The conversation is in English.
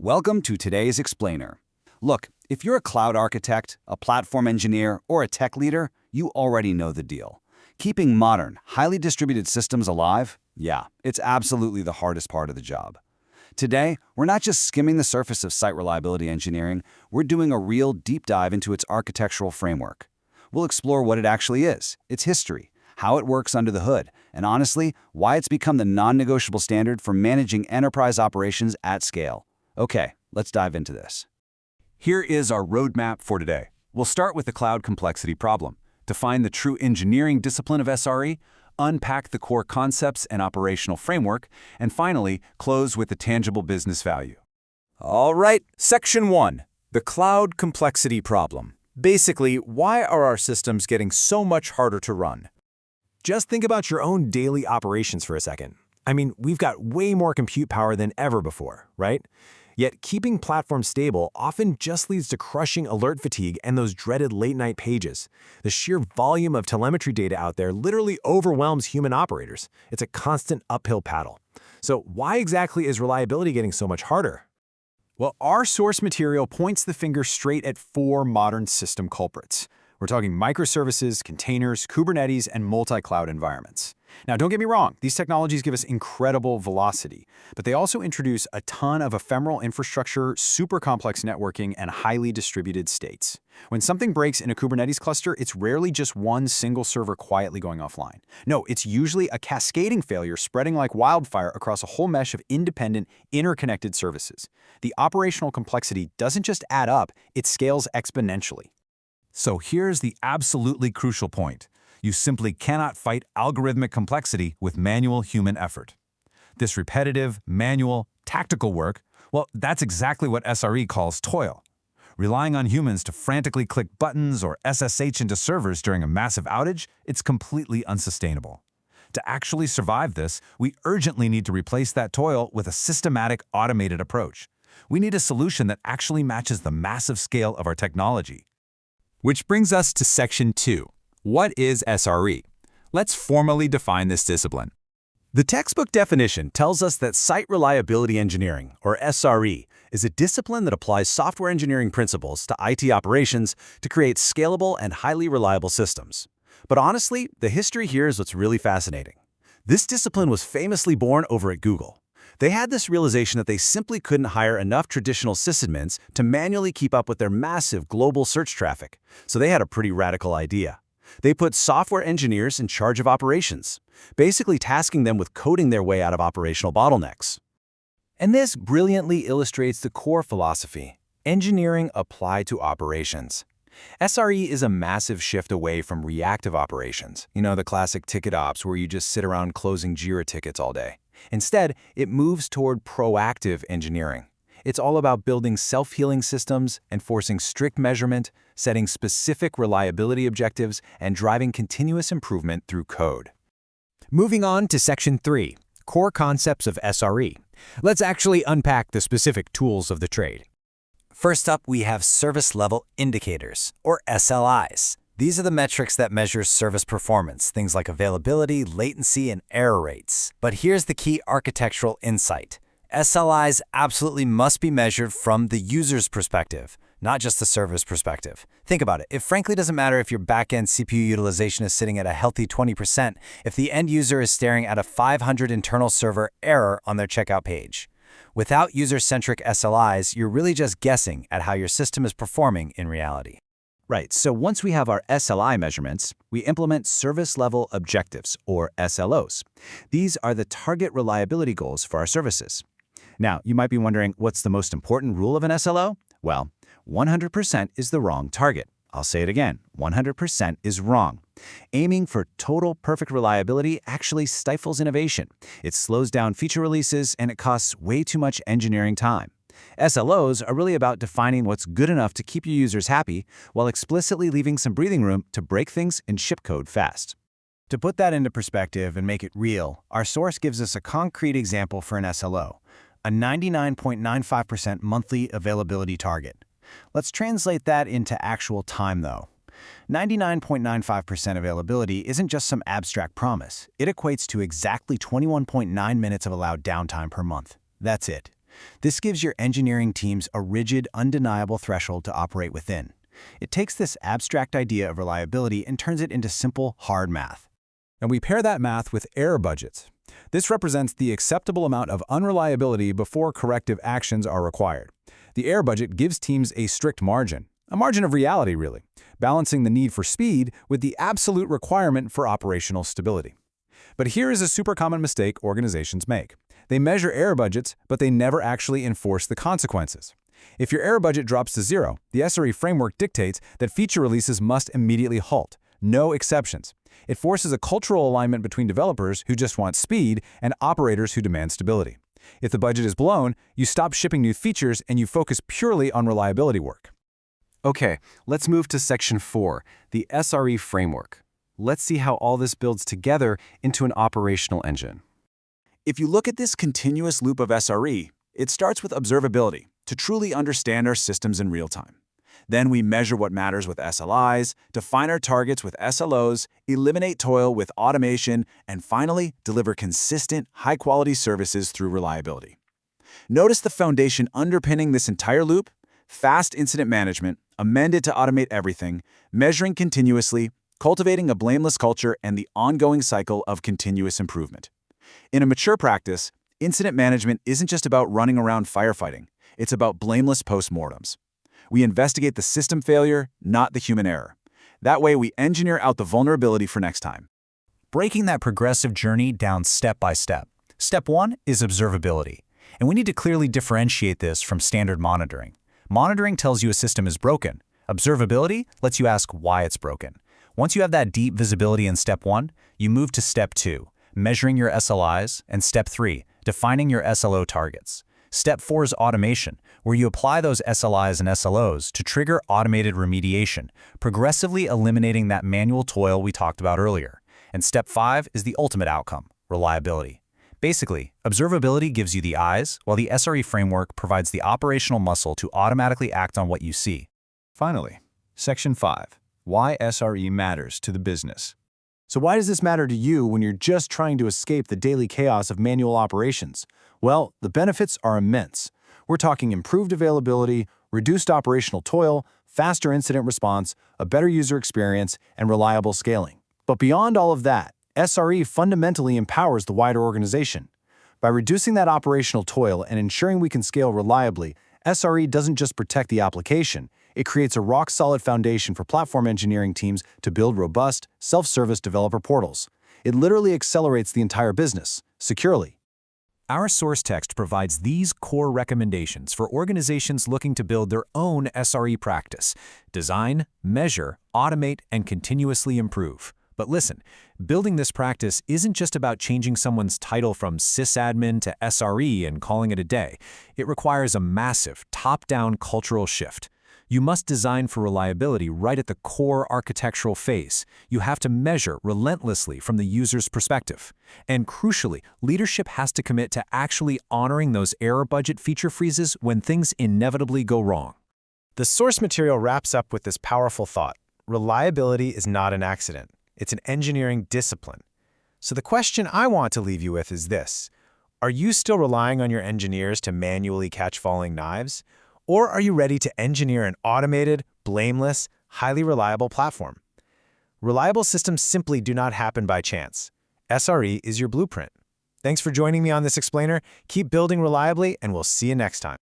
Welcome to today's explainer. Look, if you're a cloud architect, a platform engineer, or a tech leader, you already know the deal. Keeping modern, highly distributed systems alive, yeah, it's absolutely the hardest part of the job. Today, we're not just skimming the surface of site reliability engineering, we're doing a real deep dive into its architectural framework. We'll explore what it actually is, its history, how it works under the hood, and honestly, why it's become the non-negotiable standard for managing enterprise operations at scale. Okay, let's dive into this. Here is our roadmap for today. We'll start with the cloud complexity problem, define the true engineering discipline of SRE, unpack the core concepts and operational framework, and finally, close with the tangible business value. All right, Section 1, the cloud complexity problem. Basically, why are our systems getting so much harder to run? Just think about your own daily operations for a second. I mean, we've got way more compute power than ever before, right? Yet keeping platforms stable often just leads to crushing alert fatigue and those dreaded late-night pages. The sheer volume of telemetry data out there literally overwhelms human operators. It's a constant uphill battle. So why exactly is reliability getting so much harder? Well, our source material points the finger straight at 4 modern system culprits. We're talking microservices, containers, Kubernetes, and multi-cloud environments. Now, don't get me wrong, these technologies give us incredible velocity, but they also introduce a ton of ephemeral infrastructure, super complex networking, and highly distributed states. When something breaks in a Kubernetes cluster, it's rarely just one single server quietly going offline. No, it's usually a cascading failure spreading like wildfire across a whole mesh of independent, interconnected services. The operational complexity doesn't just add up, it scales exponentially. So here's the absolutely crucial point. You simply cannot fight algorithmic complexity with manual human effort. This repetitive, manual, tactical work, well, that's exactly what SRE calls toil. Relying on humans to frantically click buttons or SSH into servers during a massive outage, it's completely unsustainable. To actually survive this, we urgently need to replace that toil with a systematic, automated approach. We need a solution that actually matches the massive scale of our technology. Which brings us to Section 2. What is SRE? Let's formally define this discipline. The textbook definition tells us that site reliability engineering, or SRE, is a discipline that applies software engineering principles to IT operations to create scalable and highly reliable systems. But honestly, the history here is what's really fascinating. This discipline was famously born over at Google. They had this realization that they simply couldn't hire enough traditional sysadmins to manually keep up with their massive global search traffic, so they had a pretty radical idea. They put software engineers in charge of operations, basically tasking them with coding their way out of operational bottlenecks. And this brilliantly illustrates the core philosophy: engineering applied to operations. SRE is a massive shift away from reactive operations, the classic ticket ops where you just sit around closing Jira tickets all day. Instead, it moves toward proactive engineering. It's all about building self-healing systems, enforcing strict measurement, setting specific reliability objectives, and driving continuous improvement through code. Moving on to Section 3, Core Concepts of SRE. Let's actually unpack the specific tools of the trade. First up, we have Service Level Indicators, or SLIs. These are the metrics that measure service performance, things like availability, latency, and error rates. But here's the key architectural insight. SLIs absolutely must be measured from the user's perspective, not just the server's perspective. Think about it. It frankly doesn't matter if your backend CPU utilization is sitting at a healthy 20% if the end user is staring at a 500 internal server error on their checkout page. Without user-centric SLIs, you're really just guessing at how your system is performing in reality. Right, so once we have our SLI measurements, we implement Service Level Objectives, or SLOs. These are the target reliability goals for our services. Now, you might be wondering, what's the most important rule of an SLO? Well, 100% is the wrong target. I'll say it again, 100% is wrong. Aiming for total perfect reliability actually stifles innovation. It slows down feature releases, and it costs way too much engineering time. SLOs are really about defining what's good enough to keep your users happy while explicitly leaving some breathing room to break things and ship code fast. To put that into perspective and make it real, our source gives us a concrete example for an SLO, a 99.95% monthly availability target. Let's translate that into actual time, though. 99.95% availability isn't just some abstract promise. It equates to exactly 21.9 minutes of allowed downtime per month. That's it. This gives your engineering teams a rigid, undeniable threshold to operate within. It takes this abstract idea of reliability and turns it into simple, hard math. And we pair that math with error budgets. This represents the acceptable amount of unreliability before corrective actions are required. The error budget gives teams a strict margin, a margin of reality really, balancing the need for speed with the absolute requirement for operational stability. But here is a super common mistake organizations make. They measure error budgets, but they never actually enforce the consequences. If your error budget drops to zero, the SRE framework dictates that feature releases must immediately halt, no exceptions. It forces a cultural alignment between developers who just want speed and operators who demand stability. If the budget is blown, you stop shipping new features and you focus purely on reliability work. Okay, let's move to Section 4, the SRE framework. Let's see how all this builds together into an operational engine. If you look at this continuous loop of SRE, it starts with observability, to truly understand our systems in real time. Then we measure what matters with SLIs, define our targets with SLOs, eliminate toil with automation, and finally, deliver consistent, high-quality services through reliability. Notice the foundation underpinning this entire loop: fast incident management, amended to automate everything, measuring continuously, cultivating a blameless culture, and the ongoing cycle of continuous improvement. In a mature practice, incident management isn't just about running around firefighting. It's about blameless postmortems. We investigate the system failure, not the human error. That way, we engineer out the vulnerability for next time. Breaking that progressive journey down step by step. Step 1 is observability, and we need to clearly differentiate this from standard monitoring. Monitoring tells you a system is broken. Observability lets you ask why it's broken. Once you have that deep visibility in Step 1, you move to Step 2, measuring your SLIs, and Step 3, defining your SLO targets. Step 4 is automation, where you apply those SLIs and SLOs to trigger automated remediation, progressively eliminating that manual toil we talked about earlier. And Step 5 is the ultimate outcome, reliability. Basically, observability gives you the eyes, while the SRE framework provides the operational muscle to automatically act on what you see. Finally, Section 5, why SRE matters to the business. So why does this matter to you when you're just trying to escape the daily chaos of manual operations? Well, the benefits are immense. We're talking improved availability, reduced operational toil, faster incident response, a better user experience, and reliable scaling. But beyond all of that, SRE fundamentally empowers the wider organization. By reducing that operational toil and ensuring we can scale reliably, SRE doesn't just protect the application, it creates a rock-solid foundation for platform engineering teams to build robust, self-service developer portals. It literally accelerates the entire business, securely. Our source text provides these core recommendations for organizations looking to build their own SRE practice: design, measure, automate, and continuously improve. But listen, building this practice isn't just about changing someone's title from sysadmin to SRE and calling it a day. It requires a massive, top-down cultural shift. You must design for reliability right at the core architectural phase. You have to measure relentlessly from the user's perspective. And crucially, leadership has to commit to actually honoring those error budget feature freezes when things inevitably go wrong. The source material wraps up with this powerful thought: reliability is not an accident. It's an engineering discipline. So the question I want to leave you with is this: are you still relying on your engineers to manually catch falling knives? Or are you ready to engineer an automated, blameless, highly reliable platform? Reliable systems simply do not happen by chance. SRE is your blueprint. Thanks for joining me on this explainer. Keep building reliably, and we'll see you next time.